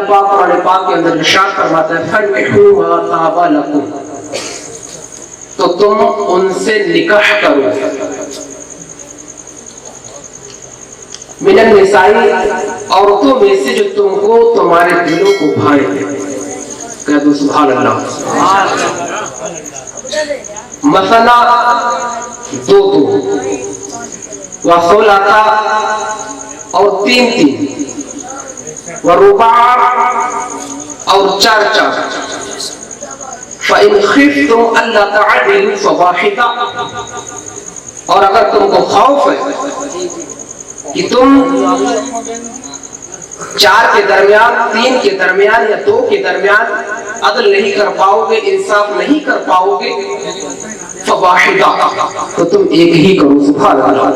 پاک قرآن پاک کے اندر ارشاد فرماتا ہے فَانْكِحُوا مَا طَابَ لَكُمْ، تو تم ان سے نکاح کرو. من النساء، عورتوں میں سے جو تم کو تمہارے دلوں کو بھائے. کہہ دو سبحان اللہ. مثلا دو وثلاثا اور تین تین، ورباع اور چار چار. فَإِنْ خِفْتُمْ أَلَّا تَعْدِلُوا فَوَاحِدَةً، اور اگر تم کو خوف ہے کہ تم چار کے درمیان، تین کے درمیان یا دو کے درمیان عدل نہیں کر پاؤ گے، انصاف نہیں کر پاؤ گے، فواحدہ، تو تم ایک ہی کرو. سبحان اللہ.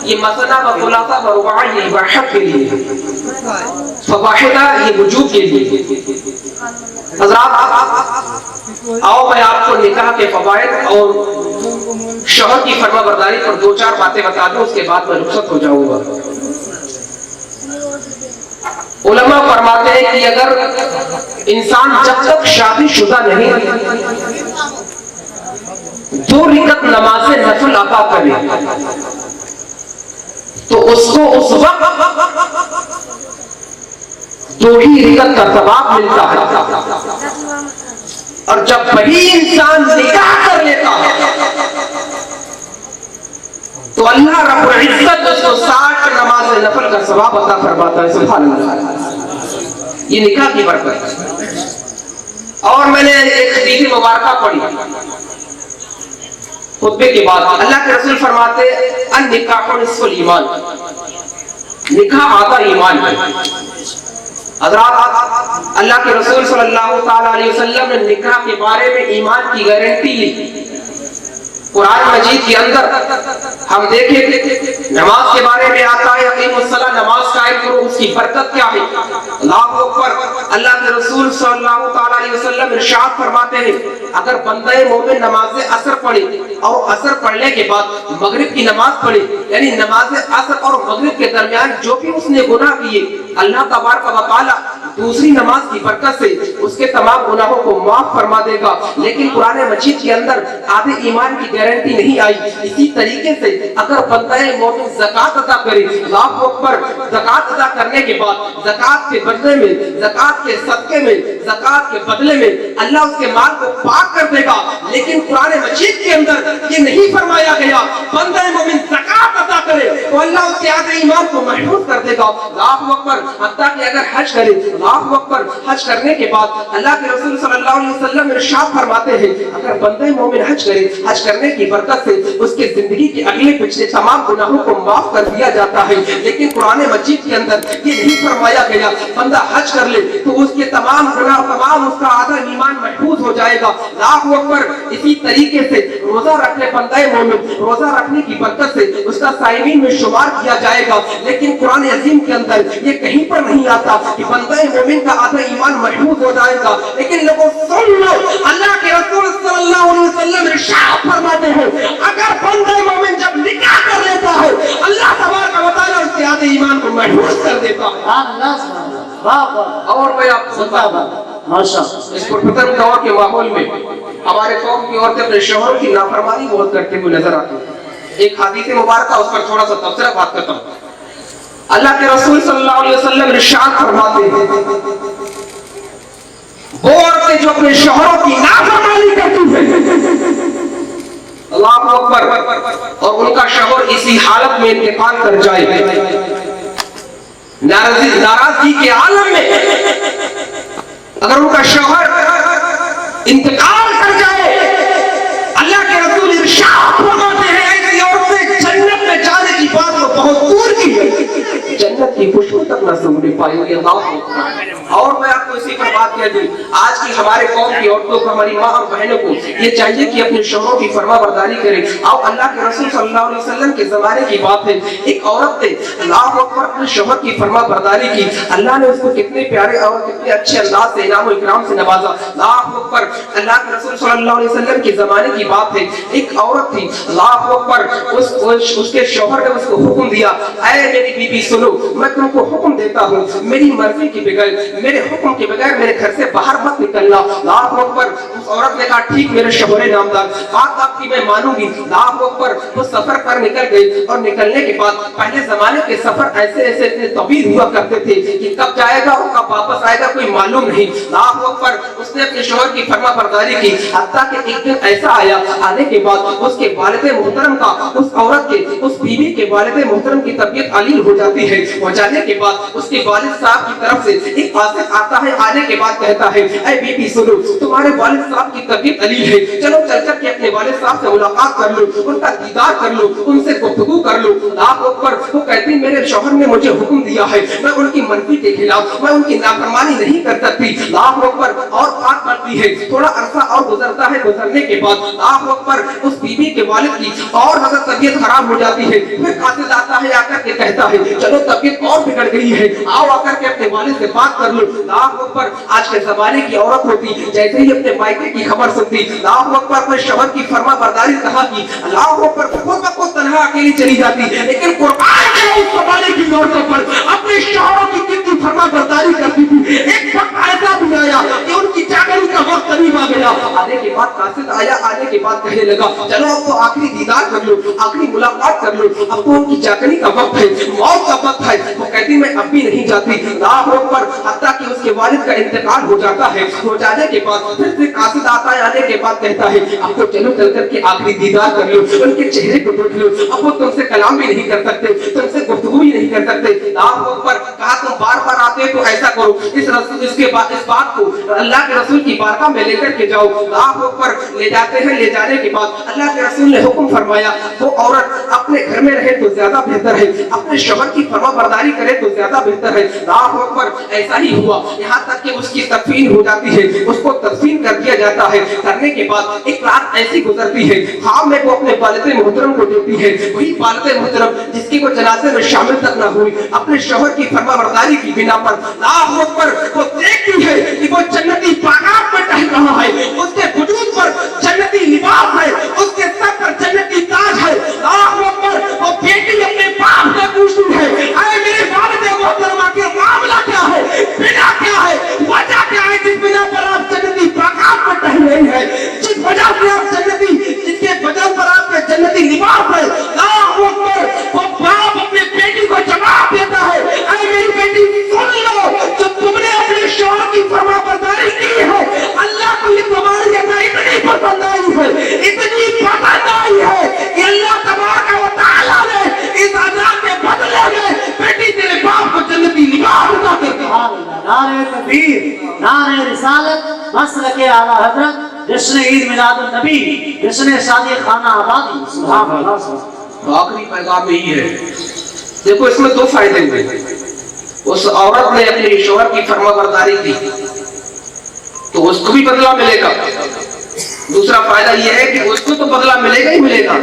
یہ مثلا و ثلاثہ و رباع یہ اباحت کے لیے، فواحدہ یہ وجوب کے لیے. حضرات آؤ میں آپ کو نکاح کے فوائد اور شوہر کی فرما برداری پر دو چار باتیں بتا دوں، اس کے بعد میں رخصت ہو جاؤں گا. علماء فرماتے ہیں کہ اگر انسان جب تک شادی شدہ نہیں 2 رکعت نماز نفل ادا کرے تو اس کو اس وقت 2 ہی رکعت کا ثواب ملتا ہے. اور جب وہی انسان نکاح کر لیتا ہے تو اللہ رب العزت اس کو 60 نماز نفل کا ثواب عطا فرماتا ہے. سبحان اللہ. یہ نکاح کی برکت ہے. اور میں نے ایک حدیث مبارکہ پڑھی خطبے کے بعد، اللہ کے رسول فرماتے النکاح نصف الایمان، نکاح آدھا ایمان ہے. حضرات اللہ کے رسول صلی اللہ تعالی علیہ وسلم نے نکاح کے بارے میں ایمان کی گارنٹی لی. قرآن مجید کے اندر ہم دیکھیں نماز کے بارے میں آتا ہے اقیموا الصلاۃ، نماز قائم کرو، اس کی برکت کیا ہے. اللہ اکبر. اللہ کے رسول صلی اللہ تعالی علیہ وسلم ارشاد فرماتے ہیں اگر بندہ مومن نماز عصر پڑھے اور عصر پڑھنے کے بعد مغرب کی نماز پڑھے، یعنی نماز عصر اور مغرب کے درمیان جو بھی اس نے گناہ کیے، اللہ تبارک و تعالی دوسری نماز کی برکت سے اس کے تمام گناہوں کو معاف فرما دے گا. لیکن قرآن مجید کے اندر آدھے ایمان کی گارنٹی نہیں آئی. اسی طریقے سے اگر بندہ مومن زکات ادا کرے، اللہ اکبر، زکات ادا کرنے کے بعد زکات کے بدلے میں، زکات کے صدقے میں، زکات کے بدلے میں اللہ اس کے مال کو پاک کر دے گا. لیکن قرآن مجید کے اندر یہ نہیں فرمایا گیا بندہ مومن زکات ادا کرے تو اللہ اس کے آدھے ایمان کو محفوظ کر دے گا. اللہ اکبر. حتیٰ کہ اگر حج کرے، اللہ اکبر، حج کرنے کے بعد اللہ کے رسول صلی اللہ علیہ وسلم ارشاد فرماتے ہیں اگر بندہ مومن حج کرے، حج کرنے کی برکت سے اس کے زندگی کے اگلے پچھلے تمام گناہوں کو معاف کر دیا جاتا ہے. لیکن قرآن مجید کے اندر یہ نہیں فرمایا گیا بندہ حج کر لے تو اس کے تمام گناہ، تمام اس کا آدھا ایمان محفوظ ہو جائے گا. اللہ اکبر. اسی طریقے سے روزہ رکھنے بندہ مومن روزہ رکھنے کی برکت سے اس کا صائمین میں شمار کیا جائے گا. لیکن قرآن عظیم کے اندر یہ کہیں پر نہیں آتا کہ بندہ مومن کا آدھا ایمان محفوظ ہو جائے گا. لیکن لوگوں سن لو، اللہ کے رسول صلی اللہ علیہ وسلم ارشاد فرماتے ہیں اگر بندہ مومن جب نکاح کر لیتا ہے اللہ تبارک و تعالی اس کے آدھے ایمان کو محفوظ کر دیتا ہے. اور میں آپ کو بتا اس پرفتن دور کے ماحول میں ہمارے قوم کی عورتیں اپنے شوہروں کی نافرمانی بہت کرتے ہوئے نظر آتی ہیں. ایک حدیث مبارکہ اس پر تھوڑا سا تبصرہ بات کرتا ہوں. اللہ کے رسول صلی اللہ علیہ وسلم ارشاد فرماتے ہیں وہ عورتیں جو اپنے شوہروں کی نافرمانی کرتی ہیں، اللہ اکبر، اور ان کا شوہر اسی حالت میں انتقال کر جائے، ناراضگی کے عالم میں اگر ان کا شوہر انتقال کر جائے، اللہ کے رسول ارشاد فرماتے ہیں ایسی عورتیں جنت میں جانے کی بات کو بہت دور کی ہے، جنت کی خوشبو تک نہ سونگنے پائیں گے. اور میں آپ کو اسی پر بات کہہ دوں، آج کی ہمارے قوم کی عورتوں کو، ہماری ماں اور بہنوں کو یہ چاہیے کہ اپنے شوہروں کی فرما برداری کریں. آؤ اللہ کے رسول صلی اللہ علیہ وسلم کے زمانے کی بات ہے، ایک عورت نے اللہ اکبر اپنے شوہر کی فرما برداری کی. اللہ نے اس کو کتنے پیارے اور کتنے اچھے انداز سے انعام و اکرام سے نوازا. اللہ اکبر. اللہ کے رسول صلی اللہ علیہ وسلم کے زمانے کی بات ہے، ایک عورت تھی، اللہ اکبر، اس کے شوہر نے اس کو حکم دیا اے میری بیوی سنو، میں تم کو حکم دیتا ہوں मेरी मर्जी के बगैर, मेरे हुक्म के बगैर मेरे घर से बाहर मत निकलना। अल्लाहु अकबर। उस औरत ने कहा ठीक मेरे शोहरे नामदार, बात आपकी मैं मानूंगी। अल्लाहु अकबर। वो सफर पर निकल गई और निकलने के बाद पहले जमाने के सफर ऐसे ऐसे इतने तवील हुआ करते थे कि कब जाएगा और कब वापस आएगा कोई मालूम नहीं। अल्लाहु अकबर। उसने अपने शोहर की फरमाबरदारी की, हत्ता कि एक दिन ऐसा आया, आने के बाद उसके वालिद मोहतरम का, उस औरत के, उस बीवी के वालिद मोहतरम की तबीयत अलील हो जाती है। हो जाने के बाद उसके वालिद साहब की तरफ से एक आसिफ आता है, आने के बाद कहता है ऐ बीबी सुनो, तुम्हारे वालिद साहब की तबीयत अलील है, चलो चल कर के अपने वालिद साहब से मुलाकात कर लो, उनका दीदार कर लो, उनसे गुफ्तगू कर लो। अल्लाह अकबर। वो कहती मेरे शौहर ने मुझे हुक्म दिया है, मैं उनकी मर्जी के खिलाफ, मैं उनकी नाफरमानी नहीं कर सकती। अल्लाह अकबर। और बात बढ़ती है, थोड़ा अरसा और गुजरता है, गुजरने के बाद अल्लाह अकबर उस बीबी के वालिद की और ज्यादा तबीयत खराब हो जाती है। फिर कासिद आता है, आकर के कहता है चलो तबीयत और बिगड़ गई है, आओ आकर के अपने वालिद से बात कर लो। अल्लाह अकबर। आज के जमाने की औरत होती जैसे ही अपने मायके की खबर सुनती, अल्लाह अकबर, अपने शौहर की फरमाबरदारी कहा की, अल्लाह अकबर, खुद ब खुद तन्हा अकेली चली जाती। लेकिन कुर्बान के उस जमाने की औरतों पर अपने शौहरों की कितनी फरमाबरदारी करती थी। एक वक्त ऐसा भी आया कि उनकी चाकरी का वक्त करीब आ गया। आने के बाद कासिद आया, आने के बाद कहने लगा चलो अब तो आखिरी दीदार कर लो, आखिरी मुलाकात कर लो, अब तो उनकी चाकरी का वक्त है, मौत का वक्त है। वो कहती मैं अब भी नहीं जाती। अल्लाह अकबर। हत्ता कि उसके वालिद का इंतकाल हो जाता है। हो जाने के बाद फिर से कासिद आता है, आने के बाद कहता है अब तो चलो चल कर के आखिरी दीदार कर लो, उनके चेहरे को देख लो, अब वो तुमसे कलाम भी नहीं कर सकते, तुमसे गुफ्तगू भी नहीं कर सकते। अल्लाह अकबर। कहा तुम बार बार आते तो ऐसा करो, इसके बाद इस बात को अल्लाह के रसूल की बारगाह में लेकर के जाओ। अल्लाह अकबर। ले जाते हैं, ले जाने के बाद अल्लाह के रसूल ने हुक्म फरमाया वो औरत अपने घर में रहे तो ज्यादा बेहतर है, अपने शौहर की फरमाबरदारी करे तो ज्यादा बेहतर है। अल्लाह अकबर। ऐसा ही हुआ, यहाँ तक कि उसकी तदफीन हो जाती है, उसको तदफीन कर दिया जाता है। करने के बाद एक रात ऐसी गुजरती है, हाँ में वो अपने वालिद मोहतरम को देखती है, वही वालिद मोहतरम जिसकी वो जनाजे में शामिल तक न हुई, अपने शौहर की फरमाबरदारी की बिना पर अल्लाह अकबर वो देखती है कि वो जन्नती बागात में टहल रहा है, उसके वजूद पर जन्नती लिबास है, उसके सर पर जन्नती ताज है। अल्लाह अकबर। वो बेटी अपने बाप से पूछती है अरे मेरे वालिद मोहतरमा के मामला क्या है, बिना क्या है, वजह क्या है जिस बिना पर आप जन्नती बागात में टहल रही है, जिस वजह से आप जन्नती, जिसके वजह पर आपके जन्नती लिबास है। अल्लाह अकबर। वो बाप अपने बेटी को जवाब देता है अरे मेरी बेटी सुन लो, जो तुमने अपने शौहर की फरमाबरदारी की है, अल्लाह को ये तुम्हारी अदा इतनी पसंद आई है, इतनी पसंद आई है कि अल्लाह तबारक व तआला ने इस अदा के बदले में बेटी तेरे बाप को जन्नती लिबास अता कर दिया। नारे तकबीर, नारे रिसालत, मसलके आला हजरत, जश्न ईद मिलादुन नबी, जश्न शादी खाना आबादी। सुभान अल्लाह। आखिरी पैगाम यही है, देखो इसमें दो फायदे हुए। उस औरत ने अपने शौहर की फरमाबरदारी की तो उसको भी बदला मिलेगा। दूसरा फायदा यह है कि उसको तो बदला मिलेगा ही मिलेगा,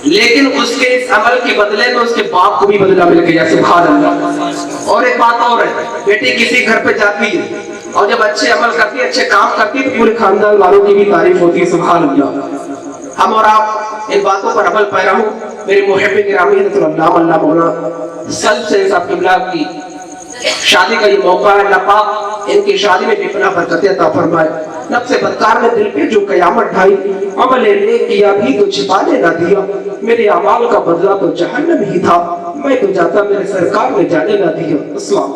लेकिन उसके इस अमल के बदले में उसके बाप को भी बदला मिल गया। सुभान अल्लाह। और एक बात और है, बेटी किसी घर पे जाती है और जब अच्छे अमल करती है, अच्छे काम करती है, तो पूरे खानदान वालों की भी तारीफ होती है। सुभान अल्लाह। हम और आप इन बातों पर अमल पैरा हो। मेरे मुहब्बे गिरामी अल्लाह मौला सल से किबला की शादी का ये मौका है, अल्लाह पाक इनकी शादी में बेपनाह बरकतें अता फरमाए। नफ्से बदकार में दिल पे जो कयामत ढाई, अमल ने किया भी तो छिपाने ना दिया, मेरे अमाल का बदला तो जहन्नम ही था, मैं तो जाता मेरे सरकार में जाने ना दिया। अस्सलाम।